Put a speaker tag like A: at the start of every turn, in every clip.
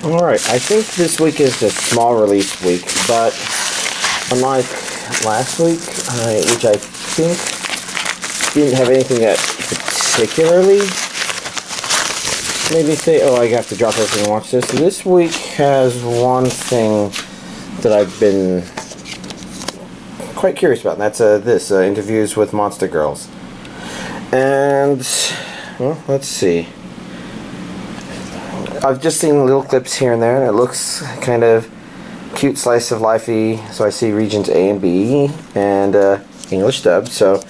A: Alright, I think this week is a small release week, but unlike last week, which I think didn't have anything that particularly made me say, oh, I have to drop everything and watch this. This week has one thing that I've been quite curious about, and that's this, interviews with monster girls. And, well, let's see. I've just seen little clips here and there, and it looks kind of cute slice of life-y. So I see regions A and B, and English dub, so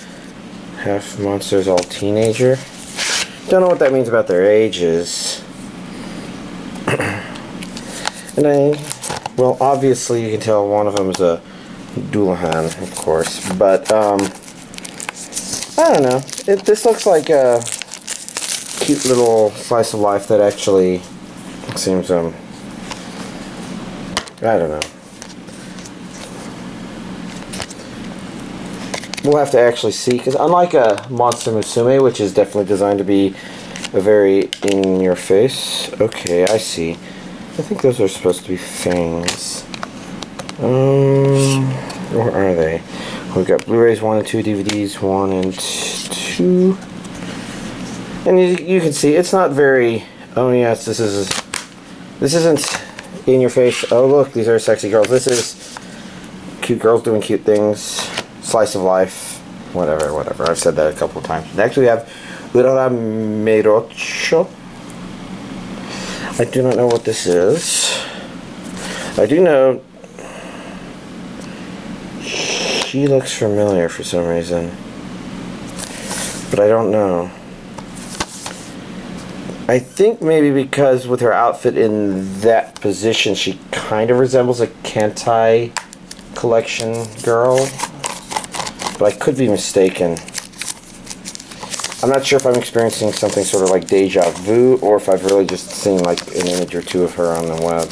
A: half monsters, all teenager. Don't know what that means about their ages. And well, obviously you can tell one of them is a Dullahan, of course, but I don't know. This looks like a cute little slice of life that actually seems, I don't know. We'll have to actually see, because unlike a Monster Musume, which is definitely designed to be a very in-your-face. Okay, I see. I think those are supposed to be fangs. Where are they? We've got Blu-rays 1 and 2, DVDs 1 and 2. And you can see it's not very. Oh yes, this isn't in your face. Oh look, these are sexy girls. This is cute girls doing cute things. Slice of life. Whatever. I've said that a couple of times. Next we have Urara Meirocho. I do not know what this is. I do know she looks familiar for some reason, but I don't know. I think maybe because with her outfit in that position, she kind of resembles a Kantai collection girl, but I could be mistaken. I'm not sure if I'm experiencing something sort of like deja vu, or if I've really just seen like an image or two of her on the web.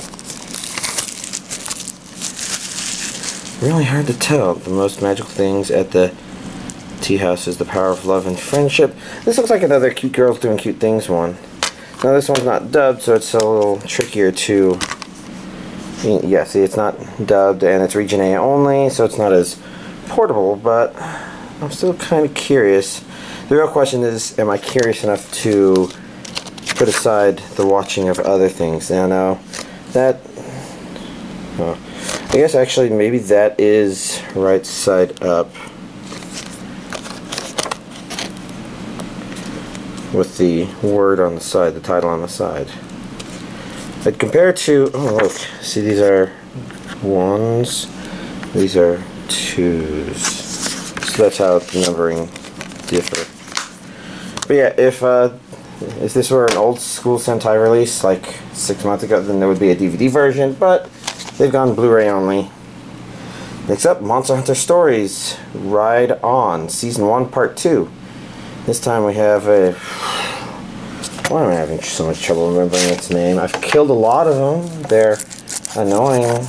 A: Really hard to tell. The most magical things at the tea house is the power of love and friendship. This looks like another cute girls doing cute things one. Now this one's not dubbed, so it's a little trickier to... Yeah, see, it's not dubbed, and it's region A only, so it's not as portable, but I'm still kind of curious. The real question is, am I curious enough to put aside the watching of other things? Now, that... Oh, I guess actually maybe that is right side up with the word on the side, the title on the side. But compared to, oh look, see, these are ones, these are twos. So that's how the numbering differ. But yeah, if this were an old school Sentai release like 6 months ago, then there would be a DVD version, but they've gone Blu-ray only. Next up, Monster Hunter Stories, Ride On, Season 1, Part 2. This time we have a... Why am I having so much trouble remembering its name? I've killed a lot of them. They're annoying.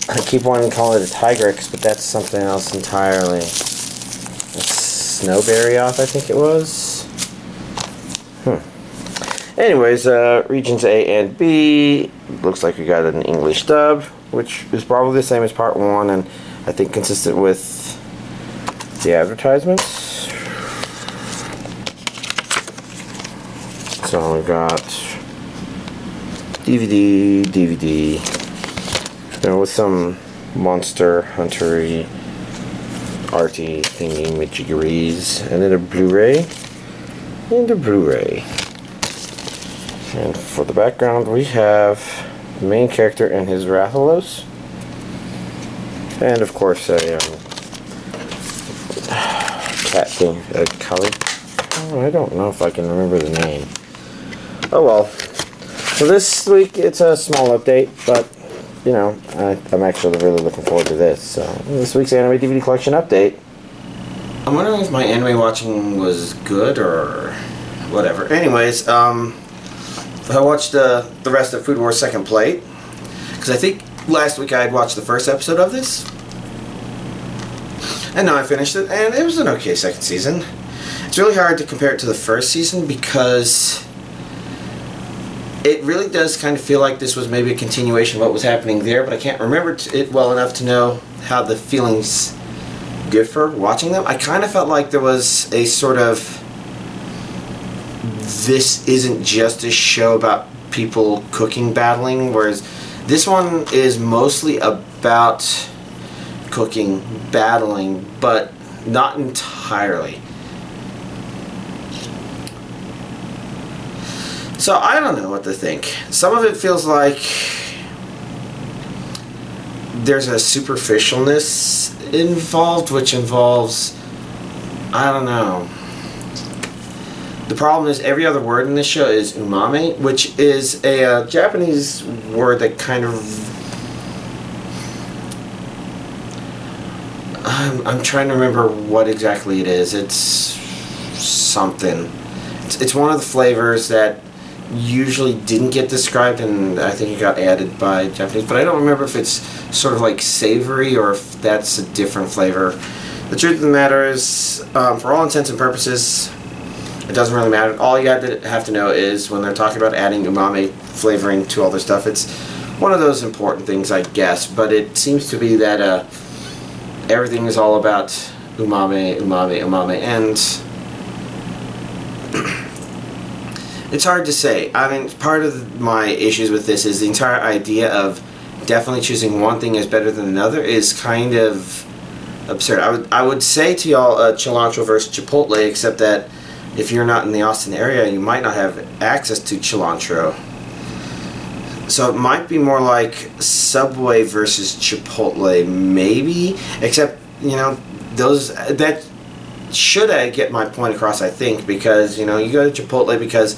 A: I keep wanting to call it a Tigrex, but that's something else entirely. A Snowberryoth, I think it was. Anyways, regions A and B. Looks like we got an English dub, which is probably the same as Part 1, and I think consistent with the advertisements. So we've got DVD, with some Monster Hunter-y, arty thingy majiggeries, and then a Blu-ray, and a Blu-ray. And for the background, we have the main character and his Rathalos, and of course a cat thing, a color. Oh, I don't know if I can remember the name. Oh well. So this week it's a small update, but you know, I'm actually really looking forward to this. So this week's anime DVD collection update. I'm wondering if my anime watching was good or whatever. Anyways, I watched the rest of Food Wars Second Plate, because I think last week I had watched the first episode of this, and now I finished it, and it was an okay second season. It's really hard to compare it to the first season because it really does kind of feel like this was maybe a continuation of what was happening there, but I can't remember it well enough to know how the feelings differ watching them. I kind of felt like there was a sort of, this isn't just a show about people cooking, battling, whereas this one is mostly about cooking, battling, but not entirely. So I don't know what to think. Some of it feels like there's a superficialness involved, which involves, I don't know. The problem is every other word in this show is umami, which is a Japanese word that kind of, I'm trying to remember what exactly it is. It's something. It's one of the flavors that usually didn't get described, and I think it got added by Japanese, but I don't remember if it's sort of like savory or if that's a different flavor. The truth of the matter is, for all intents and purposes, it doesn't really matter. All you have to know is when they're talking about adding umami flavoring to all their stuff, it's one of those important things, I guess, but it seems to be that everything is all about umami, umami, umami, and it's hard to say. I mean, part of my issues with this is the entire idea of definitely choosing one thing as better than another is kind of absurd. I would say to y'all cilantro versus chipotle, except that if you're not in the Austin area, you might not have access to cilantro. So it might be more like Subway versus Chipotle, maybe. Except, you know, that should get my point across, I think, because, you know, you go to Chipotle because,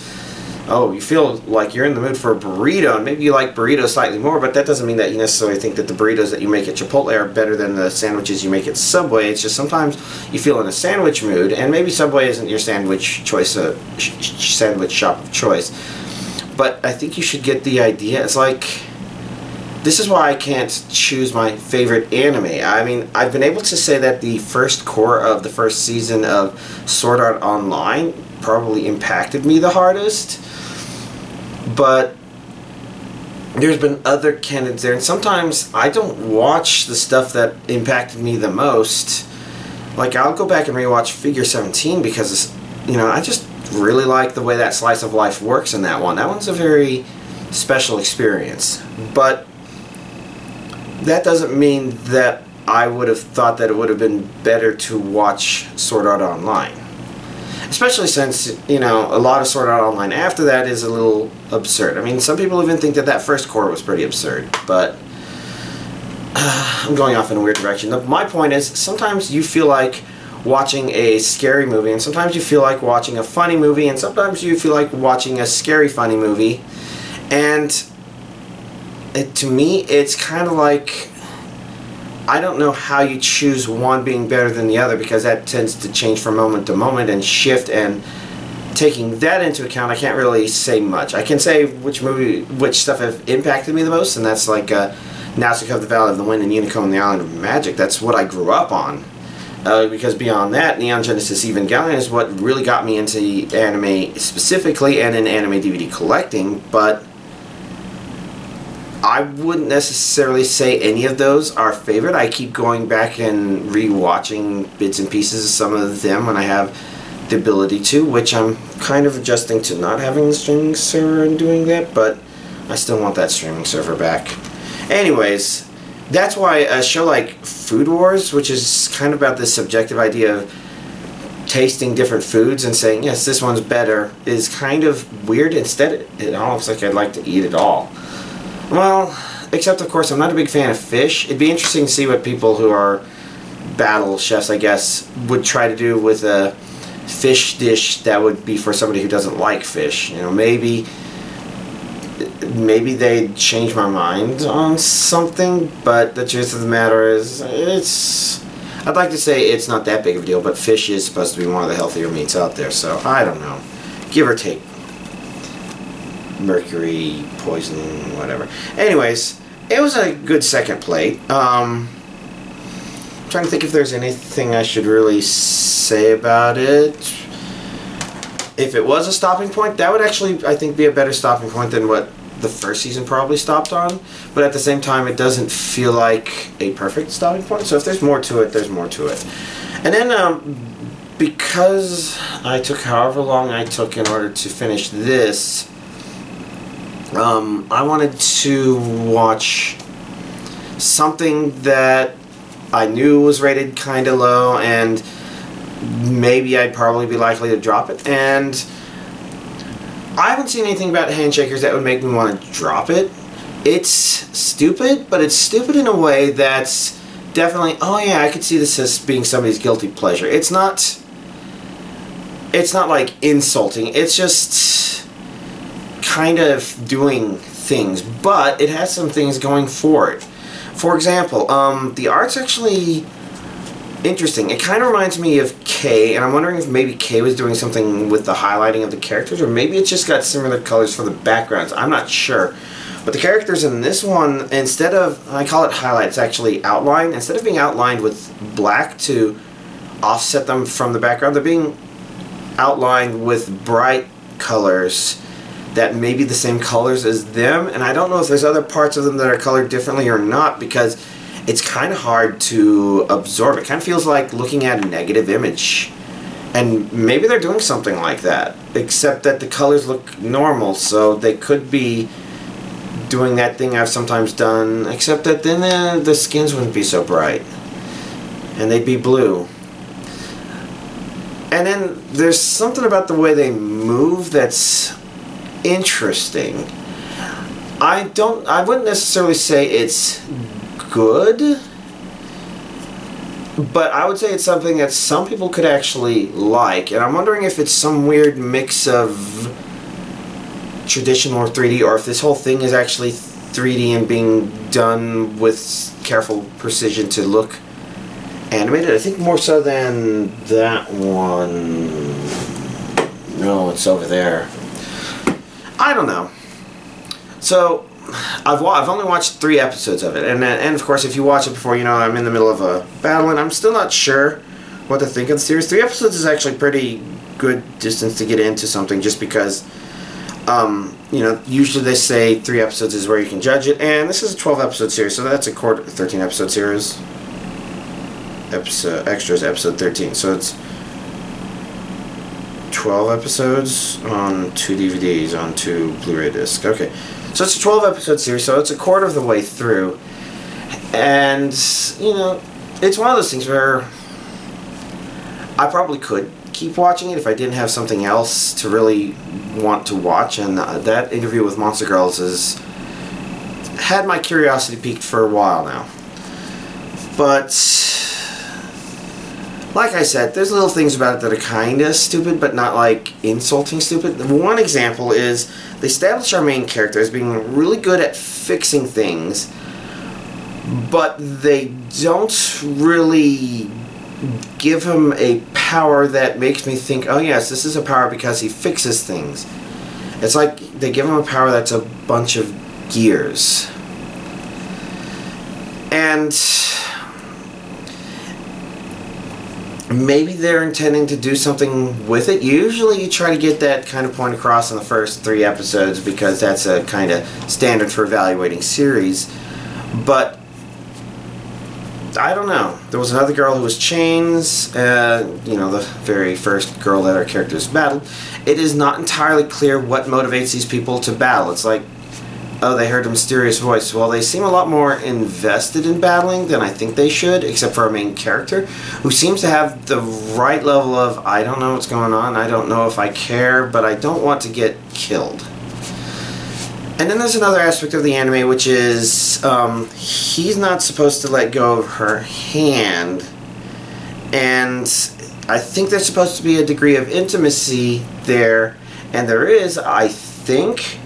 A: oh, you feel like you're in the mood for a burrito, and maybe you like burritos slightly more, but that doesn't mean that you necessarily think that the burritos that you make at Chipotle are better than the sandwiches you make at Subway. It's just sometimes you feel in a sandwich mood, and maybe Subway isn't your sandwich choice, sandwich shop of choice. But I think you should get the idea. It's like, this is why I can't choose my favorite anime. I mean, I've been able to say that the first core of the first season of Sword Art Online probably impacted me the hardest. But there's been other candidates there, and sometimes I don't watch the stuff that impacted me the most. Like, I'll go back and rewatch Figure 17 because, you know, I just really like the way that slice of life works in that one. That one's a very special experience. But that doesn't mean that I would have thought that it would have been better to watch Sword Art Online. Especially since, you know, a lot of Sword Art Online after that is a little absurd. I mean, some people even think that that first core was pretty absurd, but I'm going off in a weird direction. My point is, sometimes you feel like watching a scary movie, and sometimes you feel like watching a funny movie, and sometimes you feel like watching a scary funny movie, and to me, it's kind of like, I don't know how you choose one being better than the other, because that tends to change from moment to moment and shift, and taking that into account, I can't really say much. I can say which stuff have impacted me the most, and that's like Nausicaa, the Valley of the Wind, and Unicorn and the Island of Magic. That's what I grew up on. Because beyond that, Neon Genesis Evangelion is what really got me into anime specifically and in anime DVD collecting, but I wouldn't necessarily say any of those are favorite. I keep going back and re-watching bits and pieces of some of them when I have the ability to, which I'm kind of adjusting to not having the streaming server and doing that, but I still want that streaming server back. Anyways, that's why a show like Food Wars, which is kind of about this subjective idea of tasting different foods and saying, yes, this one's better, is kind of weird. Instead, it almost like I'd like to eat it all. Well, except of course I'm not a big fan of fish. It'd be interesting to see what people who are battle chefs, I guess, would try to do with a fish dish that would be for somebody who doesn't like fish. You know, maybe they'd change my mind on something, but the truth of the matter is, I'd like to say it's not that big of a deal, but fish is supposed to be one of the healthier meats out there, so I don't know. Give or take. Mercury, poisoning, whatever. Anyways, it was a good second plate. I'm trying to think if there's anything I should really say about it. if it was a stopping point, that would actually, I think, be a better stopping point than what the first season probably stopped on. But at the same time, it doesn't feel like a perfect stopping point. So if there's more to it, there's more to it. And then, because I took however long I took in order to finish this, I wanted to watch something that I knew was rated kind of low, and maybe I'd probably be likely to drop it. And I haven't seen anything about Handshakers that would make me want to drop it. It's stupid, but it's stupid in a way that's definitely, oh yeah, I could see this as being somebody's guilty pleasure. It's not like insulting. It's just kind of doing things, but it has some things going for it. For example, the art's actually interesting. It kind of reminds me of K, and I'm wondering if maybe K was doing something with the highlighting of the characters, or maybe it's just got similar colors for the backgrounds. I'm not sure. But the characters in this one, instead of, I call it highlight, it's actually outlined. Instead of being outlined with black to offset them from the background, they're being outlined with bright colors that may be the same colors as them. And I don't know if there's other parts of them that are colored differently or not, because it's kind of hard to absorb. It kind of feels like looking at a negative image. And maybe they're doing something like that, except that the colors look normal, so they could be doing that thing I've sometimes done, except that then the skins wouldn't be so bright. And they'd be blue. And then there's something about the way they move that's interesting. I wouldn't necessarily say it's good, but I would say it's something that some people could actually like, and I'm wondering if it's some weird mix of traditional or 3D, or if this whole thing is actually 3D and being done with careful precision to look animated. I think more so than that one. No, it's over there. I don't know. So I've only watched 3 episodes of it, and of course, if you watch it before, you know I'm in the middle of a battle, and I'm still not sure what to think of the series. 3 episodes is actually pretty good distance to get into something, just because, you know, usually they say 3 episodes is where you can judge it, and this is a 12-episode series, so that's a 13-episode series. Extras episode 13, so it's 12 episodes on 2 DVDs on 2 Blu-ray discs. Okay, so it's a 12-episode series, so it's a quarter of the way through, and you know, it's one of those things where I probably could keep watching it if I didn't have something else to really want to watch, and that interview with Monster Girls has had my curiosity piqued for a while now. But like I said, there's little things about it that are kind of stupid, but not like insulting stupid. One example is they establish our main character as being really good at fixing things, but they don't really give him a power that makes me think, oh yes, this is a power because he fixes things. It's like they give him a power that's a bunch of gears. And maybe they're intending to do something with it. Usually you try to get that kind of point across in the first 3 episodes, because that's a kind of standard for evaluating series. But I don't know. There was another girl who was chains, you know, the very first girl that our characters battled. It is not entirely clear what motivates these people to battle. It's like, oh, they heard a mysterious voice. Well, they seem a lot more invested in battling than I think they should, except for our main character, who seems to have the right level of, I don't know what's going on, I don't know if I care, but I don't want to get killed. And then there's another aspect of the anime, which is he's not supposed to let go of her hand, and I think there's supposed to be a degree of intimacy there, and there is, I think,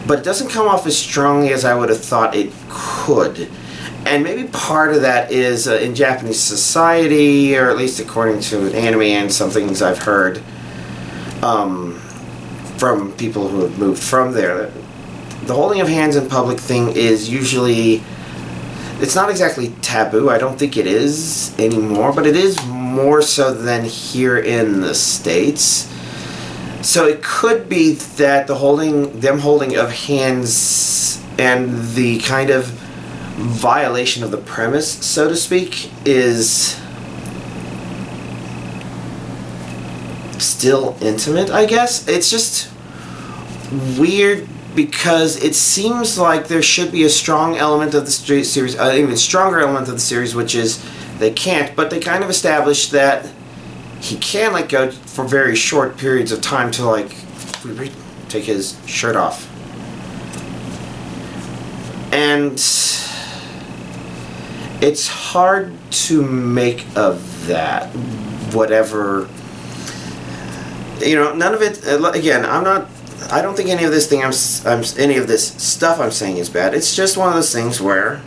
A: but it doesn't come off as strongly as I would have thought it could. And maybe part of that is in Japanese society, or at least according to anime and some things I've heard from people who have moved from there, the holding of hands in public thing is usually, it's not exactly taboo. I don't think it is anymore, but it is more so than here in the States. So it could be that them holding of hands and the kind of violation of the premise, so to speak, is still intimate, I guess. It's just weird because it seems like there should be a strong element of the series, an even stronger element of the series, which is they can't, but they kind of established that he can like go for very short periods of time to like take his shirt off. And it's hard to make of that whatever, you know, none of it, again, I don't think any of this any of this stuff I'm saying is bad. It's just one of those things where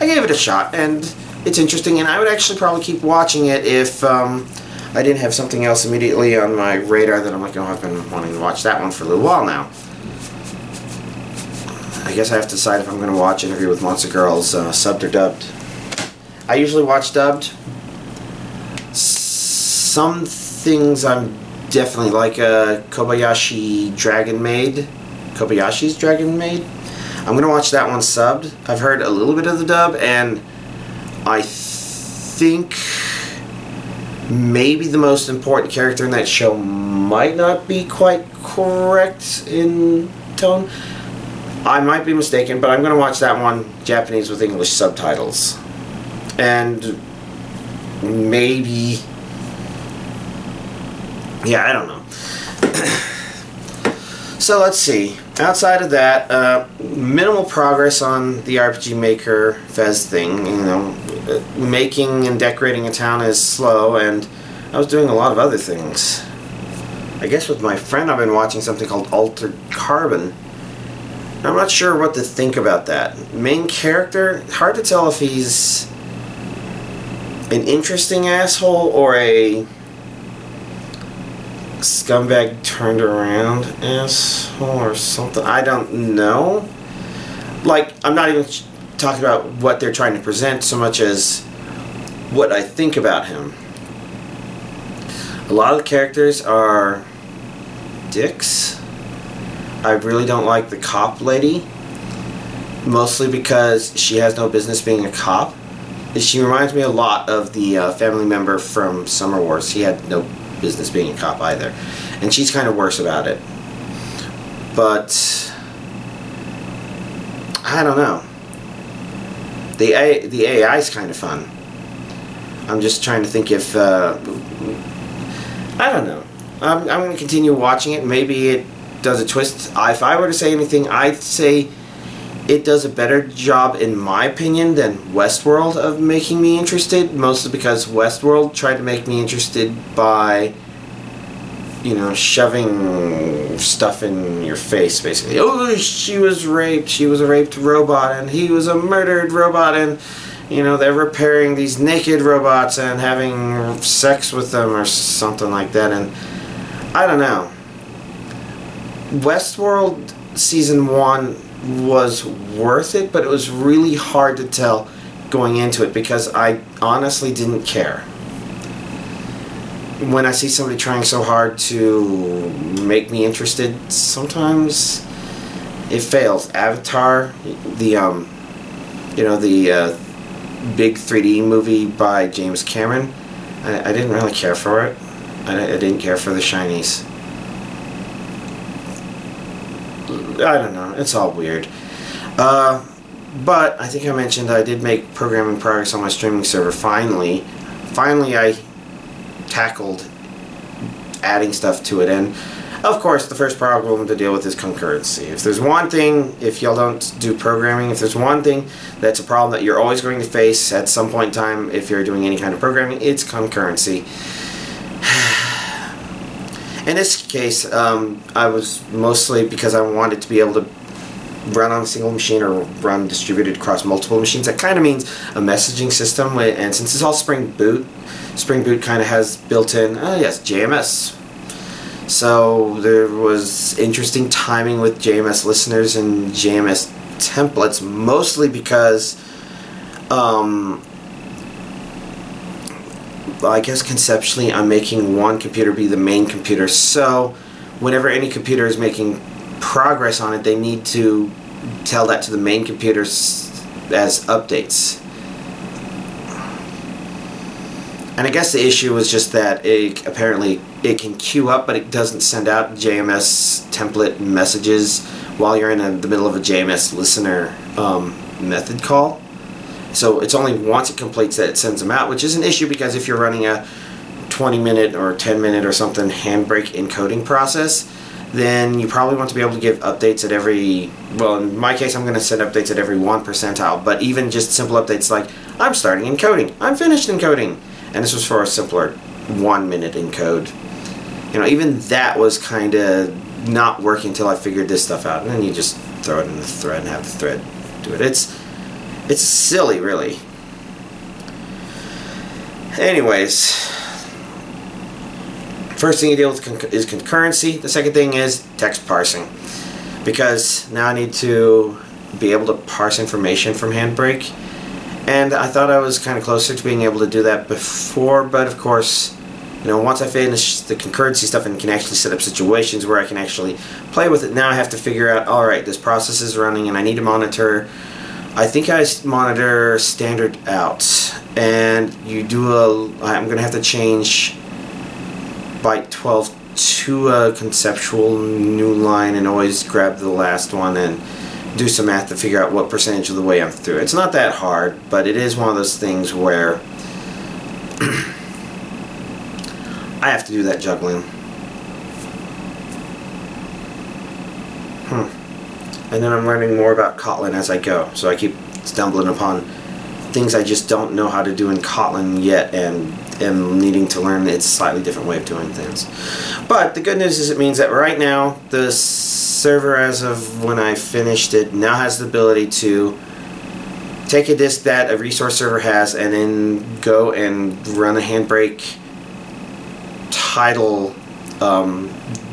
A: I gave it a shot and it's interesting, and I would actually probably keep watching it if I didn't have something else immediately on my radar that I'm like, oh, I've been wanting to watch that one for a little while now. I guess I have to decide if I'm going to watch Interview with Monster Girls subbed or dubbed. I usually watch dubbed. Some things I'm definitely like Kobayashi's Dragon Maid. I'm going to watch that one subbed. I've heard a little bit of the dub, and I think maybe the most important character in that show might not be quite correct in tone. I might be mistaken, but I'm going to watch that one Japanese with English subtitles. And maybe, yeah, I don't know. So let's see. Outside of that, minimal progress on the RPG Maker Fez thing. You know, making and decorating a town is slow, and I was doing a lot of other things. I guess with my friend I've been watching something called Altered Carbon. I'm not sure what to think about that. Main character, hard to tell if he's an interesting asshole or a scumbag turned around asshole or something. I don't know. Like, I'm not even talking about what they're trying to present so much as what I think about him. A lot of the characters are dicks. I really don't like the cop lady, mostly because she has no business being a cop. She reminds me a lot of the family member from Summer Wars. He had no business being a cop either, and she's kind of worse about it. But I don't know. The AI is kind of fun. I'm just trying to think if I don't know. I'm going to continue watching it. Maybe it does a twist. If I were to say anything, I'd say it does a better job, in my opinion, than Westworld of making me interested, mostly because Westworld tried to make me interested by, you know, shoving stuff in your face, basically. Oh, she was raped, she was a raped robot, and he was a murdered robot, and, you know, they're repairing these naked robots and having sex with them or something like that, and I don't know. Westworld Season 1 was worth it, but it was really hard to tell going into it because I honestly didn't care. When I see somebody trying so hard to make me interested, sometimes it fails. Avatar, the you know, the big 3D movie by James Cameron, I didn't really care for it. I didn't care for the shinies. I don't know, it's all weird. But I think I mentioned I did make programming progress on my streaming server finally. Finally I tackled adding stuff to it, and of course the first problem to deal with is concurrency. If there's one thing, if y'all don't do programming, if there's one thing that's a problem that you're always going to face at some point in time if you're doing any kind of programming, it's concurrency. In this case, I was mostly because I wanted to be able to run on a single machine or run distributed across multiple machines. That kind of means a messaging system, and since it's all Spring Boot kind of has built-in, yes, JMS. So there was interesting timing with JMS listeners and JMS templates, mostly because I guess conceptually I'm making one computer be the main computer, so whenever any computer is making progress on it, they need to tell that to the main computer as updates. And I guess the issue was just that apparently it can queue up, but it doesn't send out JMS template messages while you're in the middle of a JMS listener method call. So it's only once it completes that it sends them out, which is an issue because if you're running a 20-minute or 10-minute or something handbrake encoding process, then you probably want to be able to give updates at every, well, in my case I'm going to send updates at every 1 percentile, but even just simple updates like, I'm starting encoding, I'm finished encoding. And this was for a simpler 1-minute encode. You know, even that was kind of not working until I figured this stuff out. And then you just throw it in the thread and have the thread do it. It's silly, really. Anyways, first thing you deal with is concurrency. The second thing is text parsing. Because now I need to be able to parse information from Handbrake. And I thought I was kind of closer to being able to do that before, but of course, you know, once I finish the concurrency stuff and can actually set up situations where I can actually play with it, now I have to figure out, alright, this process is running and I need to monitor, I think I monitor standard out, and you do I'm going to have to change byte 12 to a conceptual new line and always grab the last one and do some math to figure out what percentage of the way I'm through. It's not that hard, but it is one of those things where I have to do that juggling. And then I'm learning more about Kotlin as I go, so I keep stumbling upon things I just don't know how to do in Kotlin yet, and am needing to learn its slightly different way of doing things. But the good news is it means that right now the server, as of when I finished it, now has the ability to take a disk that a resource server has and then go and run a Handbrake title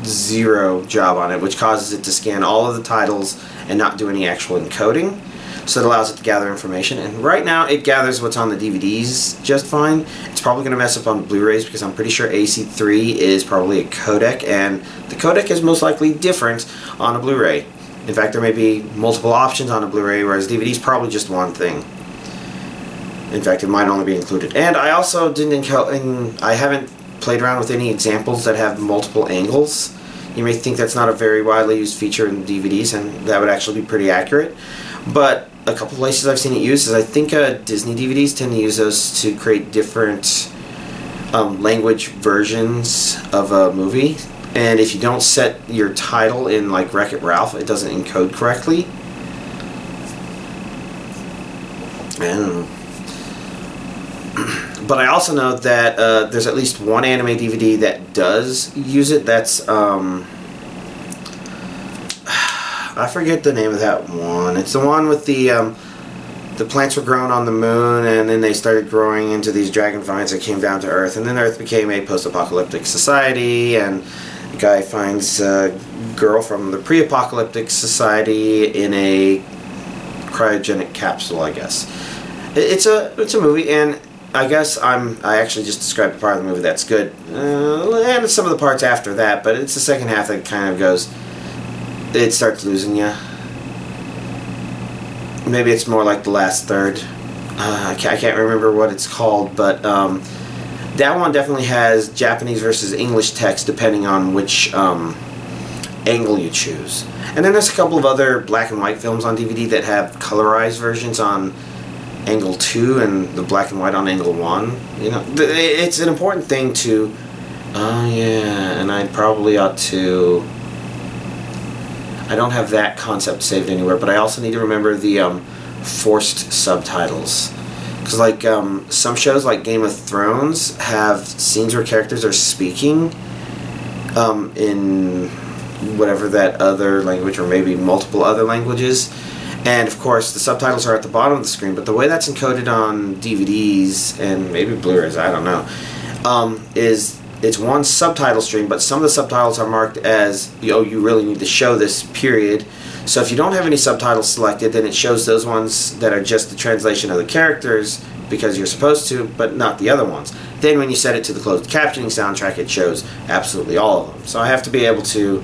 A: 0 job on it, which causes it to scan all of the titles and not do any actual encoding. So it allows it to gather information, and right now it gathers what's on the DVDs just fine. It's probably going to mess up on Blu-rays because I'm pretty sure AC3 is probably a codec, and the codec is most likely different on a Blu-ray. In fact, there may be multiple options on a Blu-ray, whereas DVD is probably just one thing. In fact, it might only be included. And I also didn't I haven't played around with any examples that have multiple angles. You may think that's not a very widely used feature in DVDs, and that would actually be pretty accurate. But a couple places I've seen it used is I think Disney DVDs tend to use those to create different language versions of a movie. And if you don't set your title in like Wreck-It Ralph, it doesn't encode correctly. But I also know that there's at least one anime DVD that does use it. That's I forget the name of that one. It's the one with the plants were grown on the moon, and then they started growing into these dragon vines that came down to Earth, and then Earth became a post-apocalyptic society, and the guy finds a girl from the pre-apocalyptic society in a cryogenic capsule, I guess. It's a movie, and I guess I actually just described the part of the movie that's good, and some of the parts after that, but it's the second half that kind of goes, it starts losing you. Maybe it's more like the last third. I can't remember what it's called, but that one definitely has Japanese versus English text depending on which angle you choose. And then there's a couple of other black and white films on DVD that have colorized versions on angle 2 and the black and white on angle 1. You know, it's an important thing to. Oh yeah, and I probably ought to. I don't have that concept saved anywhere, but I also need to remember the forced subtitles. Because like some shows like Game of Thrones have scenes where characters are speaking in whatever that other language, or maybe multiple other languages. And of course the subtitles are at the bottom of the screen, but the way that's encoded on DVDs and maybe Blu-rays, I don't know, is it's one subtitle stream, but some of the subtitles are marked as, oh, you really need to show this, period. So if you don't have any subtitles selected, then it shows those ones that are just the translation of the characters because you're supposed to, but not the other ones. Then when you set it to the closed captioning soundtrack, it shows absolutely all of them. So I have to be able to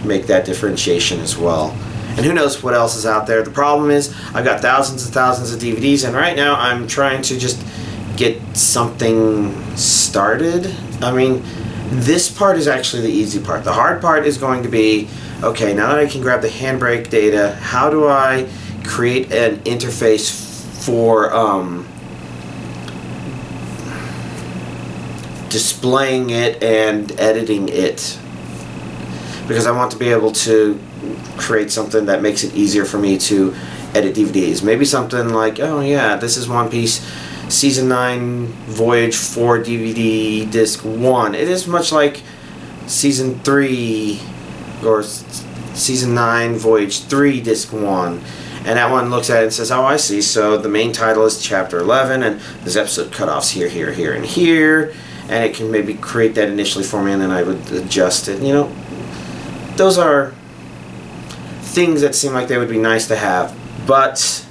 A: make that differentiation as well. And who knows what else is out there. The problem is I've got thousands and thousands of DVDs, and right now I'm trying to just get something started. I mean, this part is actually the easy part. The hard part is going to be, okay, now that I can grab the handbrake data, how do I create an interface for displaying it and editing it? Because I want to be able to create something that makes it easier for me to edit DVDs. Maybe something like, oh yeah, this is One Piece Season 9 Voyage 4 DVD Disc 1. It is much like Season 3 or Season 9 Voyage 3 Disc 1. And that one looks at it and says, oh, I see, so the main title is Chapter 11, and there's episode cutoffs here, here, here, and here. And it can maybe create that initially for me, and then I would adjust it. You know, those are things that seem like they would be nice to have. But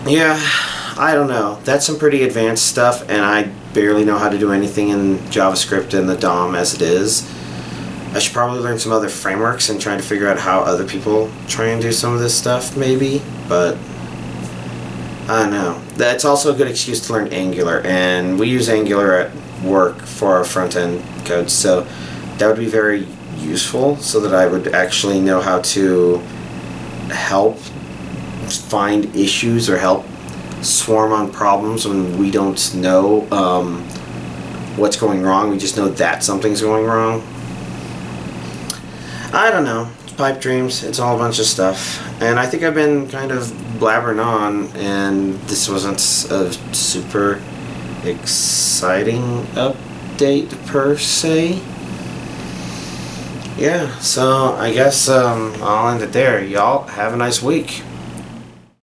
A: yeah, I don't know. That's some pretty advanced stuff, and I barely know how to do anything in JavaScript and the DOM as it is. I should probably learn some other frameworks and try to figure out how other people try and do some of this stuff, maybe. But I don't know. That's also a good excuse to learn Angular, and we use Angular at work for our front-end code, so that would be very useful so that I would actually know how to help find issues or help swarm on problems when we don't know what's going wrong. We just know that something's going wrong. I don't know. It's pipe dreams. It's all a bunch of stuff. And I think I've been kind of blabbering on, and this wasn't a super exciting update per se. Yeah, so I guess I'll end it there. Y'all have a nice week.